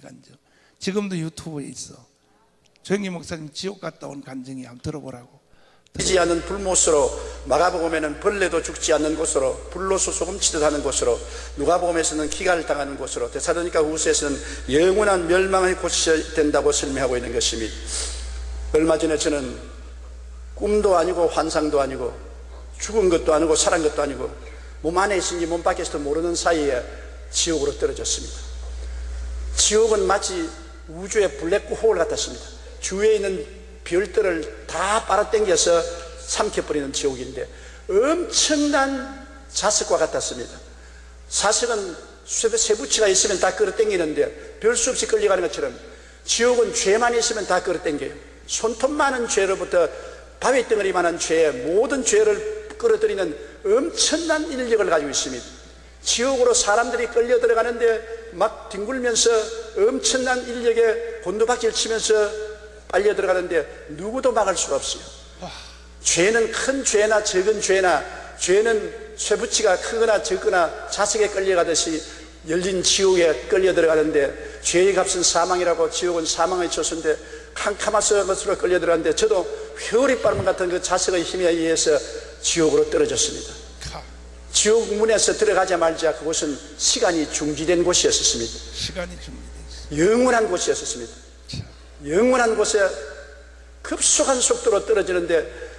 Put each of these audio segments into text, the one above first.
간증. 지금도 유튜브에 있어. 조영기 목사님 지옥 갔다 온 간증이 한번 들어보라고. 지지 않는 불못으로, 마가복음에는 벌레도 죽지 않는 곳으로, 불로소 소금치듯 하는 곳으로, 누가복음에서는 기갈을 당하는 곳으로, 데살로니가 후서에서는 영원한 멸망의 곳이 된다고 설명하고 있는 것입니다. 얼마 전에 저는 꿈도 아니고 환상도 아니고 죽은 것도 아니고 살은 것도 아니고 몸 안에 있은지 몸 밖에서도 모르는 사이에 지옥으로 떨어졌습니다. 지옥은 마치 우주의 블랙홀 같았습니다. 주위에 있는 별들을 다 빨아당겨서 삼켜버리는 지옥인데 엄청난 자석과 같았습니다. 사석은 쇠붙이가 있으면 다 끌어당기는데 별 수 없이 끌려가는 것처럼 지옥은 죄만 있으면 다 끌어당겨요. 손톱 많은 죄로부터 바위덩어리만한 죄, 모든 죄를 끌어들이는 엄청난 인력을 가지고 있습니다. 지옥으로 사람들이 끌려 들어가는데 막 뒹굴면서 엄청난 인력에 곤두박질 치면서 빨려 들어가는데 누구도 막을 수가 없어요. 죄는 큰 죄나 적은 죄나, 죄는 쇠붙이가 크거나 적거나 자석에 끌려가듯이 열린 지옥에 끌려 들어가는데, 죄의 값은 사망이라고, 지옥은 사망의 처소인데 캄캄한 것으로 끌려 들어가는데, 저도 회오리 바람 같은 그 자석의 힘에 의해서 지옥으로 떨어졌습니다. 지옥 문에서 들어가자마자 그곳은 시간이 중지된 곳이었습니다. 시간이 중지된 영원한 곳이었습니다. 영원한 곳에 급속한 속도로 떨어지는데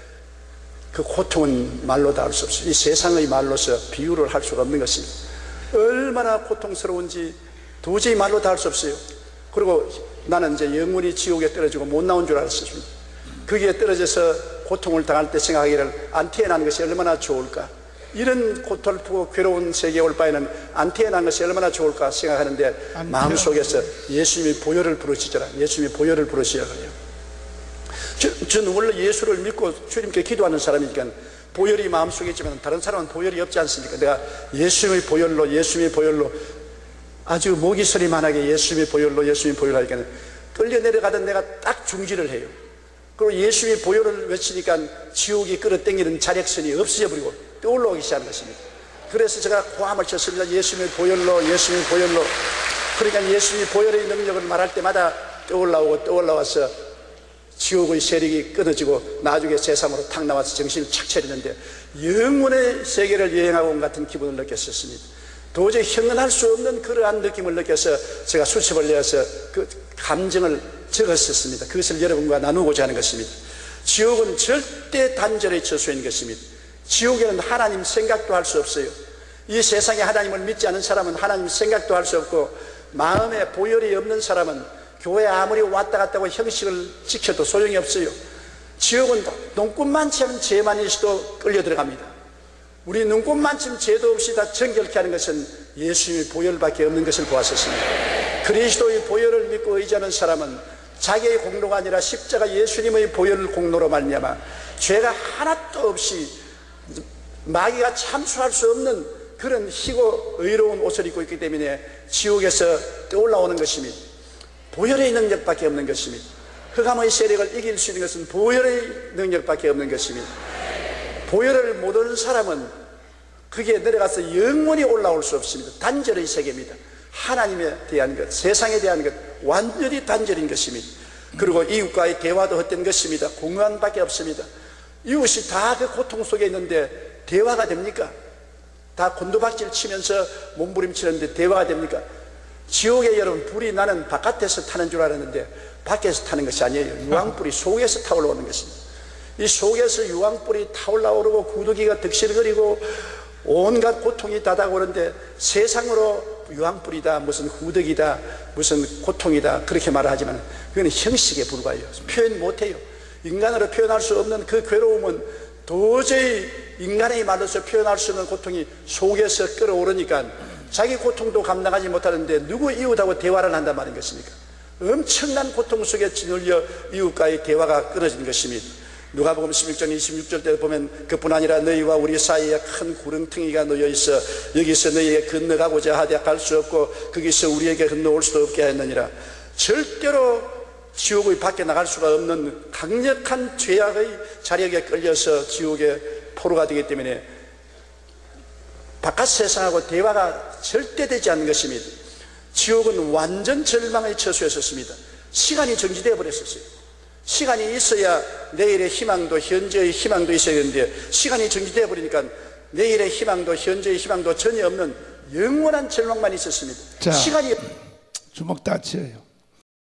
그 고통은 말로 다 할 수 없어요. 이 세상의 말로서 비유를 할 수가 없는 것입니다. 얼마나 고통스러운지 도저히 말로 다 할 수 없어요. 그리고 나는 이제 영원히 지옥에 떨어지고 못 나온 줄 알았습니다. 거기에 떨어져서 고통을 당할 때 생각하기를 안 태어난 것이 얼마나 좋을까, 이런 고통을 괴로운 세계에 올 바에는 안 태어난 것이 얼마나 좋을까 생각하는데 마음속에서 예수님이 보혈을 부르시더라. 예수님이 보혈을 부르시더라. 저는 원래 예수를 믿고 주님께 기도하는 사람이니까 보혈이 마음속에 있지만 다른 사람은 보혈이 없지 않습니까? 내가 예수님의 보혈로 아주 목이 소리만하게 예수님의 보혈로 하니까 끌려 내려가던 내가 딱 중지를 해요. 그리고 예수님의 보혈을 외치니까 지옥이 끌어당기는 자력선이 없어져 버리고 떠올라오기 시작하는 것입니다. 그래서 제가 고함을 쳤습니다. 예수님의 보혈로. 그러니까 예수님의 보혈의 능력을 말할 때마다 떠올라와서 지옥의 세력이 끊어지고 나중에 세상으로 탁 나와서 정신을 착 차리는데 영원의 세계를 여행하고 온 같은 기분을 느꼈었습니다. 도저히 형언할 수 없는 그러한 느낌을 느껴서 제가 수첩을 내어서 그 감정을 적었었습니다. 그것을 여러분과 나누고자 하는 것입니다. 지옥은 절대 단절의 처소인 것입니다. 지옥에는 하나님 생각도 할 수 없어요. 이 세상에 하나님을 믿지 않은 사람은 하나님 생각도 할 수 없고, 마음에 보혈이 없는 사람은 교회 아무리 왔다 갔다 하고 형식을 지켜도 소용이 없어요. 지옥은 눈꽃만큼 죄만 있어도 끌려 들어갑니다. 우리 눈꽃만큼 죄도 없이 다 정결케 하는 것은 예수님의 보혈밖에 없는 것을 보았었습니다. 그리스도의 보혈을 믿고 의지하는 사람은 자기의 공로가 아니라 십자가 예수님의 보혈 공로로 말미암아 죄가 하나도 없이 마귀가 참수할 수 없는 그런 희고 의로운 옷을 입고 있기 때문에 지옥에서 떠올라오는 것입니다. 보혈의 능력밖에 없는 것입니다. 흑암의 세력을 이길 수 있는 것은 보혈의 능력밖에 없는 것입니다. 보혈을 못 얻는 사람은 거기에 내려가서 영원히 올라올 수 없습니다. 단절의 세계입니다. 하나님에 대한 것, 세상에 대한 것, 완전히 단절인 것입니다. 그리고 이웃과의 대화도 헛된 것입니다. 공유함밖에 없습니다. 이웃이 다 그 고통 속에 있는데 대화가 됩니까? 다 곤두박질 치면서 몸부림치는데 대화가 됩니까? 지옥에 여러분 불이 나는 바깥에서 타는 줄 알았는데 밖에서 타는 것이 아니에요. 유황불이 속에서 타올라오는 것입니다. 이 속에서 유황불이 타올라오르고 구더기가 득실거리고 온갖 고통이 다가오는데 세상으로 유황불이다, 무슨 후덕이다, 무슨 고통이다 그렇게 말을 하지만 그건 형식에 불과해요. 표현 못해요. 인간으로 표현할 수 없는 그 괴로움은 도저히 인간의 말로서 표현할 수 없는 고통이 속에서 끌어오르니까 자기 고통도 감당하지 못하는데 누구 이웃하고 대화를 한단 말인 것입니까? 엄청난 고통 속에 짓눌려 이웃과의 대화가 끊어진 것입니다. 누가복음 16장 26절 때 보면 그뿐 아니라 너희와 우리 사이에 큰 구렁텅이가 놓여 있어 여기서 너희에게 건너가고자 하되 갈 수 없고 거기서 우리에게 건너올 수도 없게 하였느니라. 절대로 지옥의 밖에 나갈 수가 없는 강력한 죄악의 자력에 끌려서 지옥의 포로가 되기 때문에 바깥 세상하고 대화가 절대 되지 않는 것입니다. 지옥은 완전 절망의 처소였었습니다. 시간이 정지되어 버렸었어요. 시간이 있어야 내일의 희망도 현재의 희망도 있어야 되는데 시간이 정지되어 버리니까 내일의 희망도 현재의 희망도 전혀 없는 영원한 절망만 있었습니다. 자, 시간이 주먹 다쳐요.